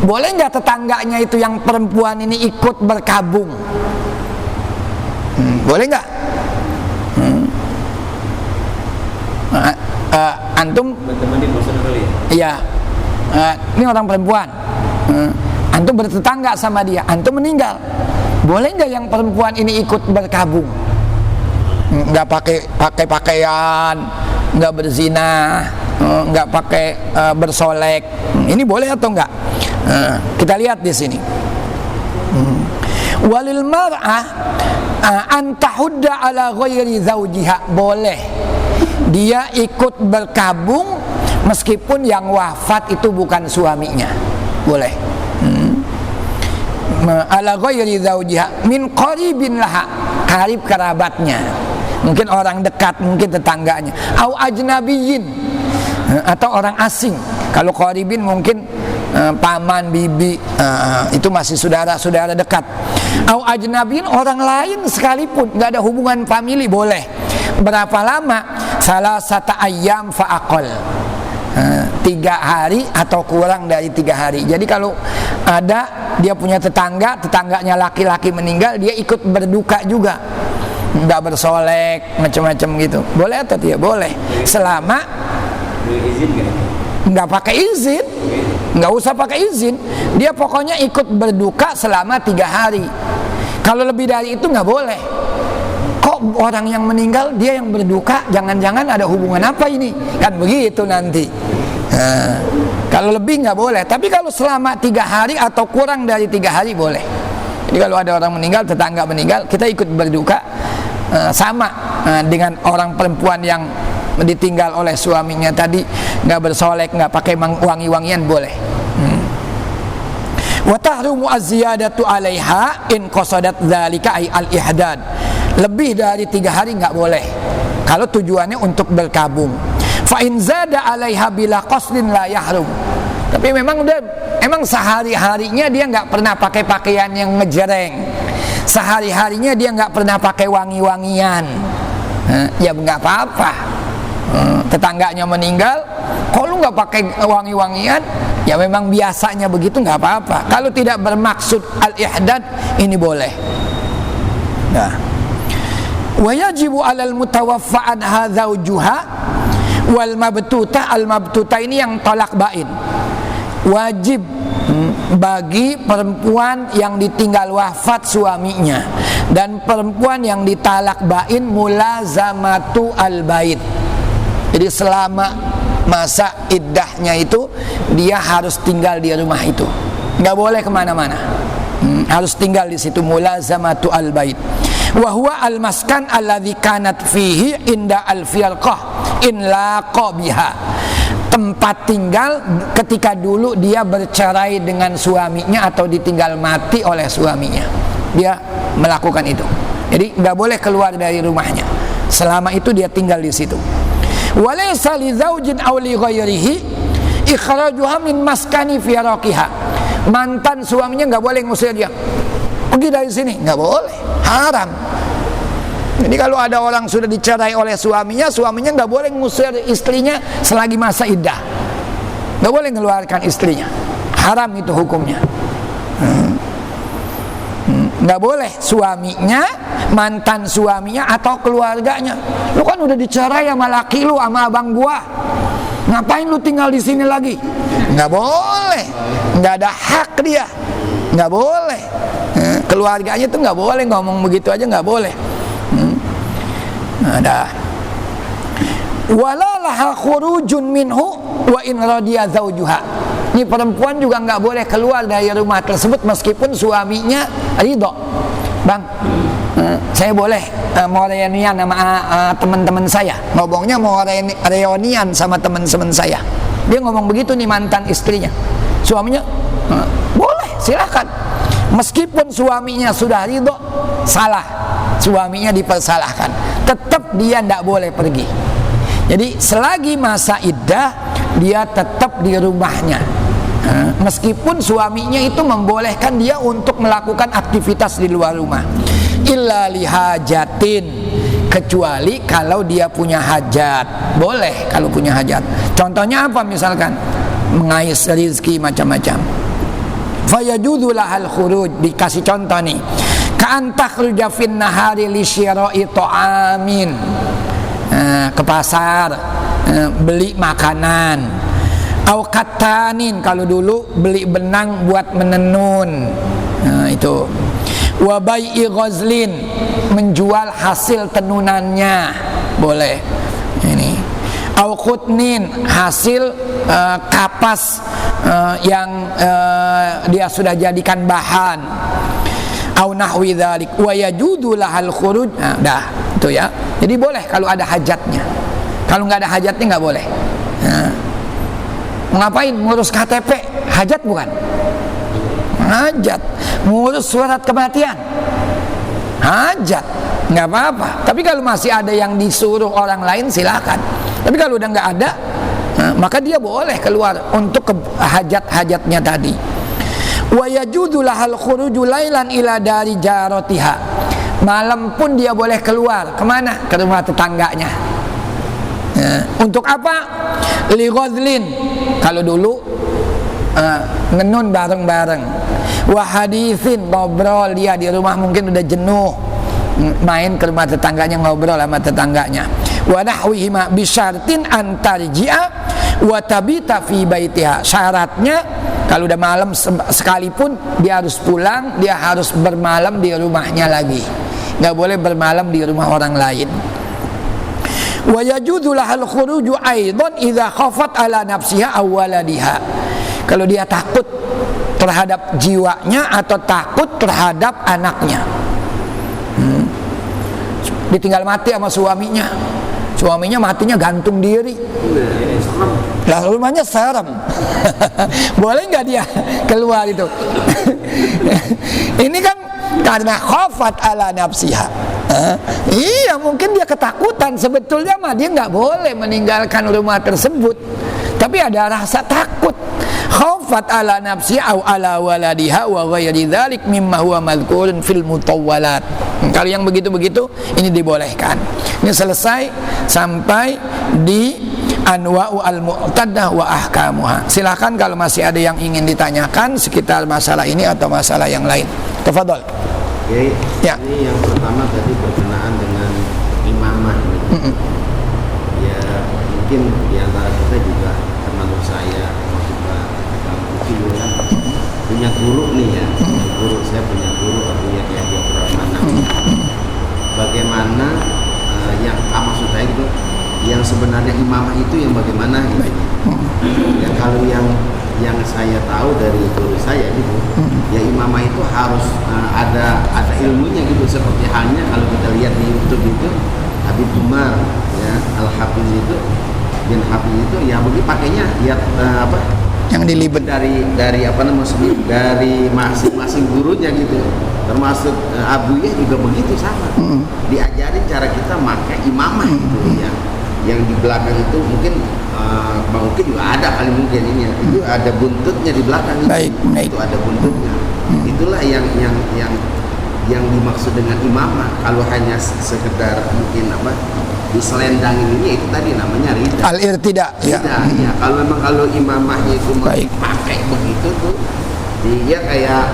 [SPEAKER 1] boleh nggak tetangganya itu yang perempuan ini ikut berkabung? Boleh nggak? Antum
[SPEAKER 2] berteman di bosan kali ya?
[SPEAKER 1] Iya, ini orang perempuan, antum bertetangga sama dia, antum meninggal, boleh nggak yang perempuan ini ikut berkabung? Nggak pakai pakaian, nggak berzina, nggak pakai bersolek, ini boleh atau enggak? Kita lihat di sini. Walil mar'ah antahudda ala ghairi zawjiha, boleh dia ikut berkabung meskipun yang wafat itu bukan suaminya, boleh. Ala ghairi zawjiha min qaribin laha, karib kerabatnya, mungkin orang dekat, mungkin tetangganya, au ajnabiyin, atau orang asing. Kalau qaribin mungkin paman, bibi, itu masih saudara-saudara dekat. Au ajnabiyin, orang lain sekalipun, nggak ada hubungan famili, boleh. Berapa lama? Salasata ayyam fa'aqal, 3 hari atau kurang dari 3 hari. Jadi kalau ada dia punya tetangganya laki-laki meninggal, dia ikut berduka juga, nggak bersolek macam-macam gitu, boleh atau tidak? Boleh, selama nggak pakai izin, nggak usah pakai izin, dia pokoknya ikut berduka selama 3 hari. Kalau lebih dari itu nggak boleh. Kok orang yang meninggal dia yang berduka, jangan-jangan ada hubungan apa ini, kan begitu nanti. Kalau lebih nggak boleh, tapi kalau selama 3 hari atau kurang dari 3 hari boleh. Jadi kalau ada orang meninggal, tetangga meninggal, kita ikut berduka, sama dengan orang perempuan yang ditinggal oleh suaminya tadi, nggak bersolek, nggak pakai wangi-wangian, boleh. Wa tahrumu az-ziyadatu 'alaiha in qasadat dzalika ay al-ihdad. Lebih dari 3 hari nggak boleh kalau tujuannya untuk berkabung. Fa in zada 'alaiha bila qasdin la yahrum. Tapi memang sehari-harinya dia nggak pernah pakai pakaian yang ngejreng, sehari-harinya dia nggak pernah pakai wangi-wangian, ya nggak apa-apa. Tetangganya meninggal, kalau lu nggak pakai wangi-wangian, ya memang biasanya begitu, nggak apa-apa. Kalau tidak bermaksud al-ihdad, ini boleh. Nah, wa yajibu 'alal mutawaffa anha zawjuha wal mabtuta. Al mabtuta ini yang talak bain. Wajib bagi perempuan yang ditinggal wafat suaminya dan perempuan yang ditalak bain mulazamatu al bait. Jadi selama masa iddahnya itu dia harus tinggal di rumah itu, nggak boleh kemana-mana, harus tinggal di situ. Mulazamatu al bait wa huwa al maskan alladzi kanat fihi inda al firqah in laqa biha, tempat tinggal ketika dulu dia bercerai dengan suaminya atau ditinggal mati oleh suaminya, dia melakukan itu. Jadi nggak boleh keluar dari rumahnya, selama itu dia tinggal di situ. Walaysa li zaujin aw li ghairihi ikhrajuha min maskani firaqiha. Mantan suaminya nggak boleh ngusir dia, pergi dari sini, nggak boleh, haram. Jadi kalau ada orang sudah dicerai oleh suaminya, suaminya nggak boleh ngusir istrinya selagi masa iddah, nggak boleh mengeluarkan istrinya, haram itu hukumnya. Nggak boleh suaminya, mantan suaminya atau keluarganya. Lu kan udah dicerai sama laki lu, sama abang gua, ngapain lu tinggal di sini lagi? Nggak boleh, nggak ada hak dia, nggak boleh. Keluarganya tuh nggak boleh ngomong begitu aja, nggak boleh. Ada. Wala laha khurujun minhu wa in radiya zawjuha. Ini perempuan juga nggak boleh keluar dari rumah tersebut meskipun suaminya ridho. Bang, Saya boleh mau reunian sama teman-teman saya. Ngomongnya mau reunian sama teman-teman saya. Dia ngomong begitu nih mantan istrinya. Suaminya boleh, silakan. Meskipun suaminya sudah ridho, salah. Suaminya dipersalahkan. Tetap dia tidak boleh pergi. Jadi selagi masa iddah, dia tetap di rumahnya. Meskipun suaminya itu membolehkan dia untuk melakukan aktivitas di luar rumah, illa lihajatin, kecuali kalau dia punya hajat. Boleh kalau punya hajat. Contohnya apa? Misalkan mengais rezeki macam-macam. Fayajuzu lahal khuruj, dikasih contoh nih. Ka'an takhruja fin nahari li syira'i ta'amin, ke pasar beli makanan. Au katanin, kalau dulu beli benang buat menenun, itu. Wa bai'i ghazlin, menjual hasil tenunannya, boleh. Ini. Au khutnin, hasil kapas yang dia sudah jadikan bahan. Au nahwi dzalik wa yajudu lahal khuruj. Nah, dah itu ya. Jadi boleh kalau ada hajatnya. Kalau nggak ada hajatnya nggak boleh. Ngapain? Ngurus KTP, hajat bukan? Hajat. Ngurus surat kematian, hajat. Nggak apa-apa. Tapi kalau masih ada yang disuruh orang lain, silakan. Tapi kalau udah nggak ada, maka dia boleh keluar untuk hajat-hajatnya tadi. Wa yajudu lahal khuruju lailan ila dari jaratiha. Malam pun dia boleh keluar. Kemana? Ke rumah tetangganya. Untuk apa? Li ghadlin, kalau dulu ngenun bareng-bareng. Wa hadithin, ngobrol dia di rumah, mungkin udah jenuh, main ke rumah tetangganya, ngobrol sama tetangganya. Wa nahwihima bisyartin antarji'a wa tabita fi baitiha. Syaratnya kalau udah malam sekalipun dia harus pulang, dia harus bermalam di rumahnya lagi. Nggak boleh bermalam di rumah orang lain. Wa yajuzu lahal khuruju aidan idza khafat ala nafsiha aw waladiha. Kalau dia takut terhadap jiwanya atau takut terhadap anaknya, ditinggal mati sama suaminya. Suaminya matinya gantung diri. Lah rumahnya serem. Boleh nggak dia keluar itu? Ini kan karena khafat ala nafsiha. Iya, mungkin dia ketakutan. Sebetulnya mah dia nggak boleh meninggalkan rumah tersebut, tapi ada rasa takut. Khafat ala nafsi au ala waladiha wa ghairi dzalik mimma huwa madhkurun fil mutawwalat. Kalau yang begitu-begitu ini dibolehkan. Ini selesai sampai di anwa'u al-mu'tadah wa ahkamuha. Silakan kalau masih ada yang ingin ditanyakan sekitar masalah ini atau masalah yang lain. Tafadhol.
[SPEAKER 3] Ya. Ini yang pertama tadi berkenaan dengan imamah. Ya, mungkin di antara kita juga termasuk saya, punya guru nih ya. Saya punya guru artinya dia Rahmana. Bagaimana yang maksud saya gitu, yang sebenarnya imamah itu yang bagaimana gitu. Ya, kalau yang saya tahu dari guru saya gitu, ya imamah itu harus ada ilmunya gitu, seperti halnya kalau kita lihat di YouTube itu Habib Umar ya, Al-Hafiz itu bin Hafiz itu ya begini pakainya ya
[SPEAKER 1] yang dilibet
[SPEAKER 3] dari apa namanya, dari masing-masing gurunya gitu, termasuk Abuya juga begitu sama. Diajarin cara kita pakai imamah gitu ya. Yang di belakang itu mungkin mungkin juga ada kali mungkin ini ya. Itu ada buntutnya di belakang itu.
[SPEAKER 1] Baik.
[SPEAKER 3] Itu ada buntutnya. Itulah yang dimaksud dengan imamah. Kalau hanya sekedar mungkin diselendangin ini, itu tadi namanya rida.
[SPEAKER 1] Al-irtida ya.
[SPEAKER 3] Ya. Kalau imamahnya itu pakai begitu tuh, dia kayak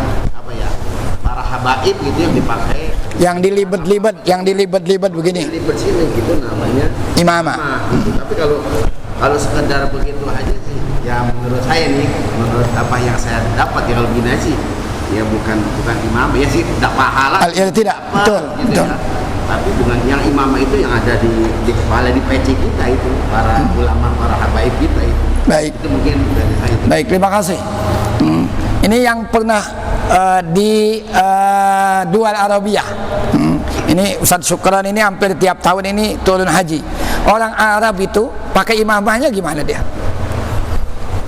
[SPEAKER 3] para habaib gitu yang dipakai.
[SPEAKER 1] Yang dilibet-libet begini.
[SPEAKER 3] Dilibet sini gitu namanya
[SPEAKER 1] imamah.
[SPEAKER 3] Gitu. Tapi kalau sekedar begitu aja sih, ya menurut saya nih, menurut apa yang saya dapat ya, kalau gini sih, ya bukan imamah ya sih, tidak pahala.
[SPEAKER 1] Al-irtida, betul.
[SPEAKER 3] Gitu. Ya. Tapi bukan yang imamah itu yang ada di kepala, di peci kita itu, para ulama, para habaib kita itu.
[SPEAKER 1] Baik.
[SPEAKER 3] Itu mungkin dari saya.
[SPEAKER 1] Baik, terima kasih. Ini yang pernah di Dual Arabiyah. Ini Ustadz Syukran ini hampir tiap tahun ini turun haji. Orang Arab itu pakai imamahnya gimana dia?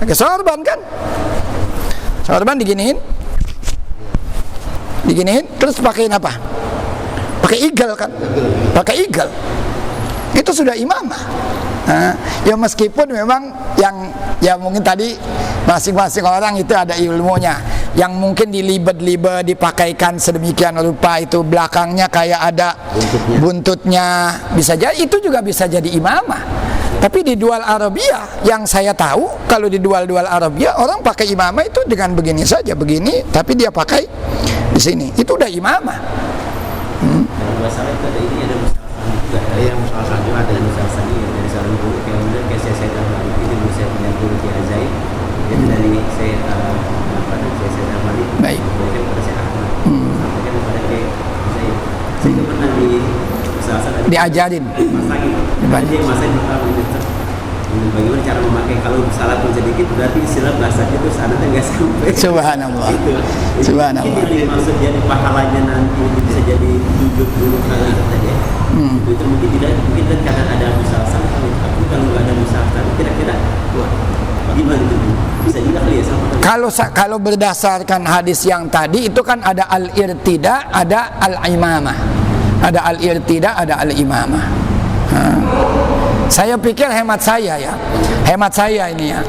[SPEAKER 1] Pakai sorban kan? Sorban diginiin, terus pakai apa? Pakai igal kan? Pakai igal. Itu sudah imamah. Nah, ya meskipun memang yang ya mungkin tadi masing-masing orang itu ada ilmunya. Yang mungkin dilibet-libet, dipakaikan sedemikian rupa, itu belakangnya kayak ada buntutnya, bisa jadi itu juga bisa jadi imamah. Tapi di dual Arabia yang saya tahu, kalau di dual Arabia orang pakai imamah itu dengan begini saja, begini, tapi dia pakai di sini, itu udah imamah.
[SPEAKER 2] Kalau masalah itu ada ini ada musalsal juga.
[SPEAKER 3] Yang musalsal juga ada
[SPEAKER 2] musalsal ini dari seorang guru kayak saya tahu itu saya punya guru Ki Azai, itu dari saya saya Malik.
[SPEAKER 1] Baik.
[SPEAKER 2] Kemudian kepada saya Ahmad. Sampaikan kepada saya. Saya itu pernah di musalsal
[SPEAKER 1] Diajarin.
[SPEAKER 2] masangin. Dia masangin pertama itu. Bagaimana cara memakai, kalau salah pun sedikit berarti istilah bahasanya itu sanadnya nggak sampai.
[SPEAKER 1] Subhanallah.
[SPEAKER 2] Itu.
[SPEAKER 1] Subhanallah.
[SPEAKER 2] Ini maksud jadi pahalanya nanti bisa jadi 70 kali tadi ya. Itu mungkin tidak, mungkin kan karena ada musalsal, tapi kalau nggak ada musalsal kira-kira wah gimana itu? Bisa juga kali ya sama kali.
[SPEAKER 1] Kalau berdasarkan hadis yang tadi itu kan ada al-irtida, ada al-imamah. Ada al-irtida, ada al-imamah. Saya pikir hemat saya ini ya,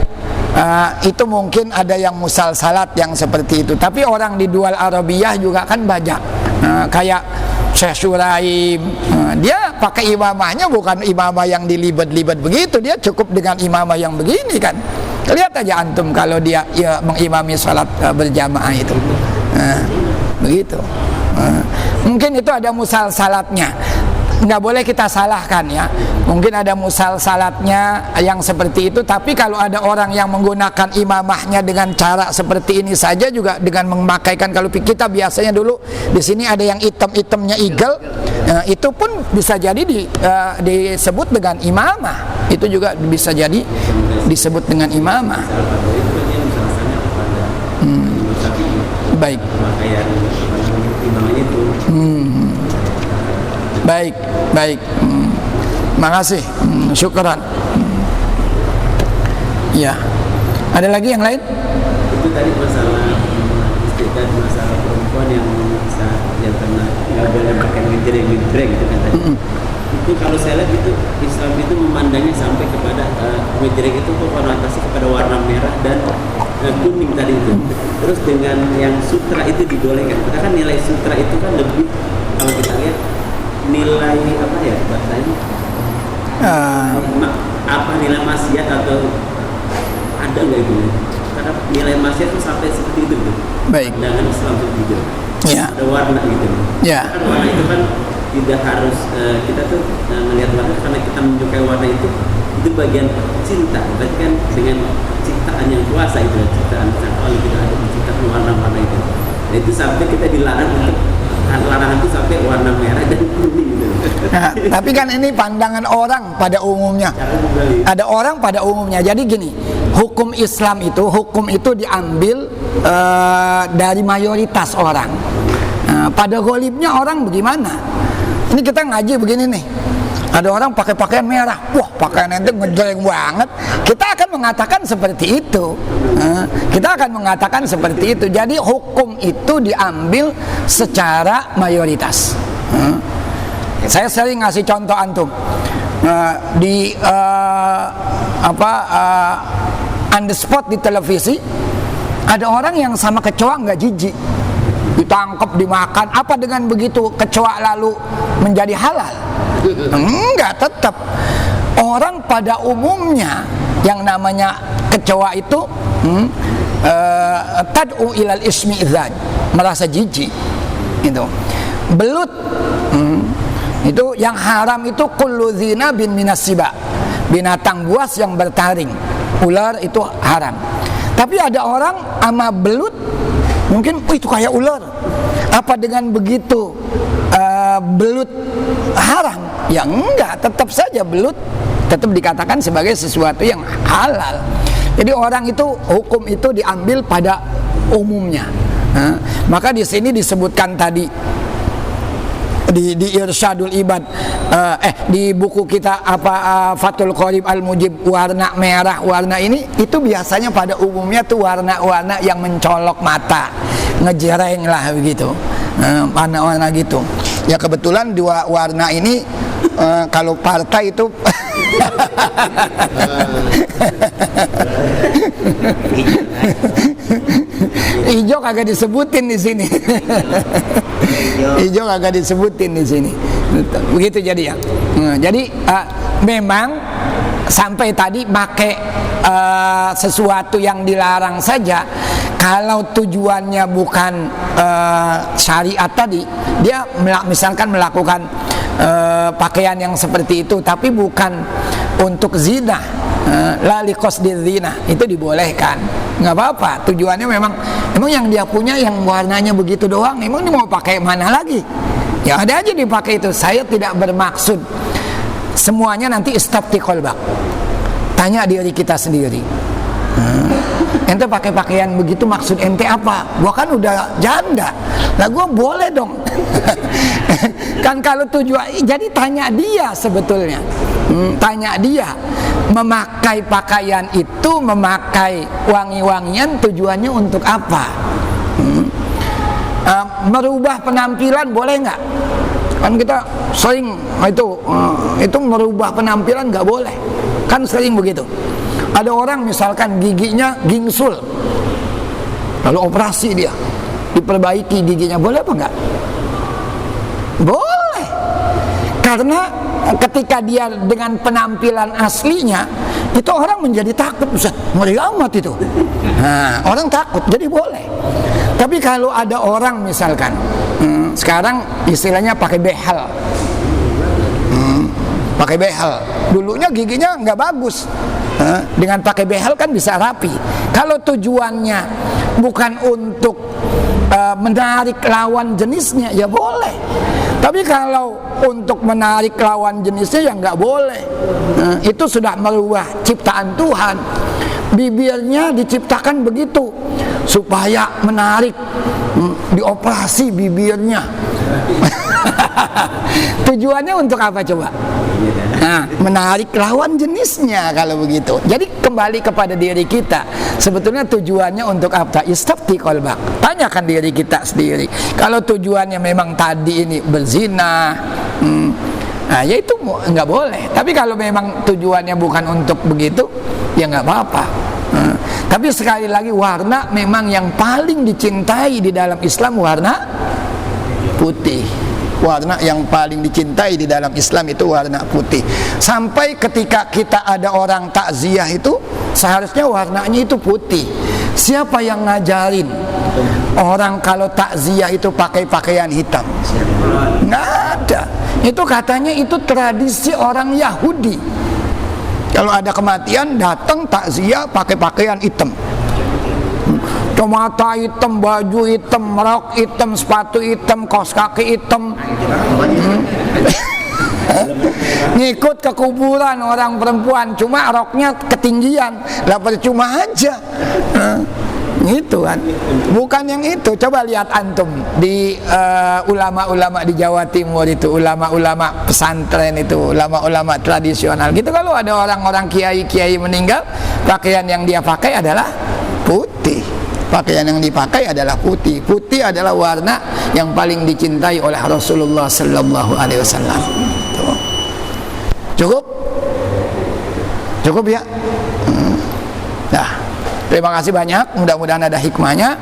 [SPEAKER 1] itu mungkin ada yang musalsalat yang seperti itu. Tapi orang di dual Arabiyah juga kan banyak, kayak Syekh Syuraim, dia pakai imamahnya bukan imamah yang dilibet-libet begitu, dia cukup dengan imamah yang begini kan. Lihat aja antum kalau dia ya, mengimami salat berjamaah itu, begitu. Mungkin itu ada musalsalatnya. Nggak boleh kita salahkan ya, mungkin ada musalsalatnya yang seperti itu. Tapi kalau ada orang yang menggunakan imamahnya dengan cara seperti ini saja juga dengan memakaikan, kalau kita biasanya dulu di sini ada yang item-itemnya eagle, itu pun bisa jadi disebut dengan imamah, itu juga bisa jadi disebut dengan imamah. Baik. Baik. Makasih. Syukran. Ya. Ada lagi yang lain?
[SPEAKER 2] Itu tadi masalah istiqad, masalah perempuan yang bisa yang kena nggak boleh pakai ngejreng gitu kan tadi. Itu kalau saya lihat itu Islam itu memandangnya sampai kepada ngejreng itu konotasi kepada warna merah dan kuning tadi itu. Terus dengan yang sutra itu dibolehkan. Karena kan nilai sutra itu kan lebih, kalau kita lihat nilai apa ya bahasanya, apa nilai maksiat atau ada nggak itu? Karena nilai maksiat itu sampai seperti itu.
[SPEAKER 1] Baik.
[SPEAKER 2] Dengan Islam itu
[SPEAKER 1] ya.
[SPEAKER 2] Ada warna gitu.
[SPEAKER 1] Ya.
[SPEAKER 2] Kan warna itu kan tidak harus kita tuh melihat warna karena kita menyukai warna itu bagian cinta. Berarti kan dengan ciptaan yang kuasa itu, ciptaan kalau kita ada menciptakan warna-warna itu. Nah, itu sampai kita dilarang untuk larangan itu sampai warna merah dan kuning gitu.
[SPEAKER 1] Nah, tapi kan ini pandangan orang pada umumnya. Ada orang pada umumnya. Jadi gini, hukum Islam itu diambil dari mayoritas orang. Pada ghalibnya orang bagaimana? Ini kita ngaji begini nih. Ada orang pakai pakaian merah, wah pakaian ente ngejreng banget. Kita akan mengatakan seperti itu. Kita akan mengatakan seperti itu. Jadi hukum itu diambil secara mayoritas. Saya sering ngasih contoh antum di on the spot di televisi, ada orang yang sama kecoa nggak jijik, ditangkap dimakan. Apa dengan begitu kecoa lalu menjadi halal? Enggak, tetap orang pada umumnya yang namanya kecoa itu tad'u ilal ismi'dzan, merasa jijik itu. Belut itu yang haram itu kullu dzinabin minas siba, binatang buas yang bertaring, ular itu haram. Tapi ada orang ama belut mungkin itu kayak ular, apa dengan begitu belut haram? Ya enggak, tetap saja belut tetap dikatakan sebagai sesuatu yang halal. Jadi orang itu hukum itu diambil pada umumnya. Maka di sini disebutkan tadi di Irsyadul Ibad, di buku kita Fathul Qorib Al-Mujib, warna merah, warna ini itu biasanya pada umumnya tuh warna-warna yang mencolok mata, ngejereng lah begitu, warna-warna gitu. Ya kebetulan dua warna ini kalau partai itu hijau kagak disebutin di sini. Hijau kagak disebutin di sini. Begitu jadi ya. Jadi memang sampai tadi pakai sesuatu yang dilarang saja, kalau tujuannya bukan syariat tadi, dia misalkan melakukan pakaian yang seperti itu tapi bukan untuk zina, la liqasdi zina, itu dibolehkan, nggak apa-apa. Tujuannya memang yang dia punya yang warnanya begitu doang, emang dia mau pakai mana lagi? Ya ada aja dipakai itu. Saya tidak bermaksud semuanya nanti istafti qalbak. Tanya diri kita sendiri. Ente pakai pakaian begitu maksud ente apa? Gua kan udah janda, lah gua boleh dong. Kan kalau tujuan, jadi tanya dia sebetulnya. Tanya dia, memakai pakaian itu, memakai wangi-wangian tujuannya untuk apa? Merubah penampilan boleh nggak? Kan kita sering itu merubah penampilan nggak boleh. Kan sering begitu. Ada orang misalkan giginya gingsul, lalu operasi dia, diperbaiki giginya, boleh apa enggak? Boleh. Karena ketika dia dengan penampilan aslinya, itu orang menjadi takut, Ustaz, ngeri amat itu. Nah, orang takut, jadi boleh. Tapi kalau ada orang misalkan sekarang istilahnya pakai behel, pakai behel, dulunya giginya nggak bagus, dengan pakai behel kan bisa rapi. Kalau tujuannya bukan untuk menarik lawan jenisnya, ya boleh. Tapi kalau untuk menarik lawan jenisnya, ya nggak boleh. Itu sudah merubah ciptaan Tuhan. Bibirnya diciptakan begitu supaya menarik, dioperasi bibirnya. Tujuannya untuk apa coba? Nah, menarik lawan jenisnya kalau begitu. Jadi kembali kepada diri kita, sebetulnya tujuannya untuk apa? Istafti qalbak. Tanyakan diri kita sendiri. Kalau tujuannya memang tadi ini berzina, nah ya itu nggak boleh. Tapi kalau memang tujuannya bukan untuk begitu, ya nggak apa-apa. Tapi sekali lagi, warna memang yang paling dicintai di dalam Islam warna putih. Warna yang paling dicintai di dalam Islam itu warna putih. Sampai ketika kita ada orang takziah itu, seharusnya warnanya itu putih. Siapa yang ngajarin orang kalau takziah itu pakai pakaian hitam? Nggak ada. Itu katanya itu tradisi orang Yahudi. Kalau ada kematian, datang takziah pakai pakaian hitam. Mata hitam, baju hitam, rok hitam, sepatu hitam, kaos kaki hitam. Ngikut ke kuburan orang perempuan, cuma roknya ketinggian, lah percuma aja. Gitu kan. Bukan yang itu. Coba lihat antum di ulama-ulama di Jawa Timur itu, ulama-ulama pesantren itu, ulama-ulama tradisional gitu. Kalau ada orang-orang kiai-kiai meninggal, pakaian yang dia pakai adalah putih. Pakaian yang dipakai adalah putih. Putih adalah warna yang paling dicintai oleh Rasulullah sallallahu alaihi wasallam. Cukup? Cukup ya? Nah, terima kasih banyak. Mudah-mudahan ada hikmahnya.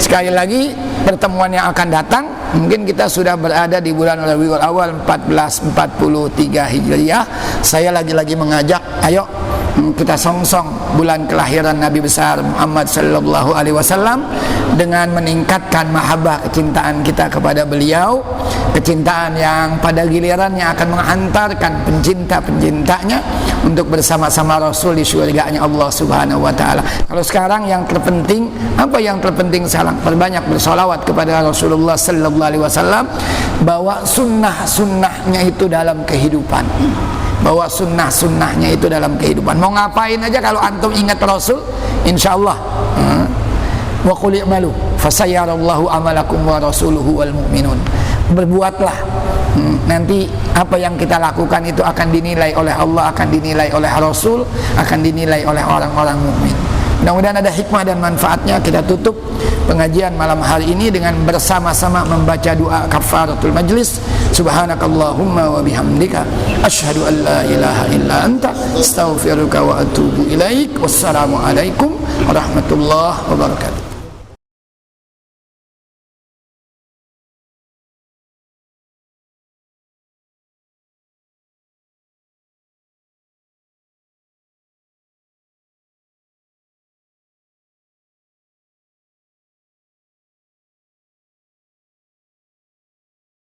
[SPEAKER 1] Sekali lagi, pertemuan yang akan datang, mungkin kita sudah berada di bulan Rabiul Awal 1443 Hijriah. Saya lagi-lagi mengajak, ayo kita songsong bulan kelahiran Nabi besar Muhammad sallallahu alaihi wasallam dengan meningkatkan mahabbah, kecintaan kita kepada beliau, kecintaan yang pada gilirannya akan menghantarkan pencinta-pencintanya untuk bersama-sama Rasul di syurganya Allah Subhanahu wa taala. Kalau sekarang yang terpenting, apa yang terpenting sekarang? Perbanyak bersolawat kepada Rasulullah sallallahu alaihi wasallam, bawa sunnah-sunnahnya itu dalam kehidupan. Bawa sunnah-sunnahnya itu dalam kehidupan. Mau ngapain aja kalau antum ingat Rasul, insyaallah. Wa qul i'malu fasayarallahu amalakum wa rasuluhu wal mu'minun. Berbuatlah nanti apa yang kita lakukan itu akan dinilai oleh Allah, akan dinilai oleh Rasul, akan dinilai oleh orang-orang mukmin. Mudah-mudahan ada hikmah dan manfaatnya. Kita tutup pengajian malam hari ini dengan bersama-sama membaca doa kafaratul majlis. Subhanakallahumma wa bihamdika asyhadu an la ilaha illa anta astaghfiruka wa atubu ilaik. Wassalamualaikum warahmatullahi wabarakatuh.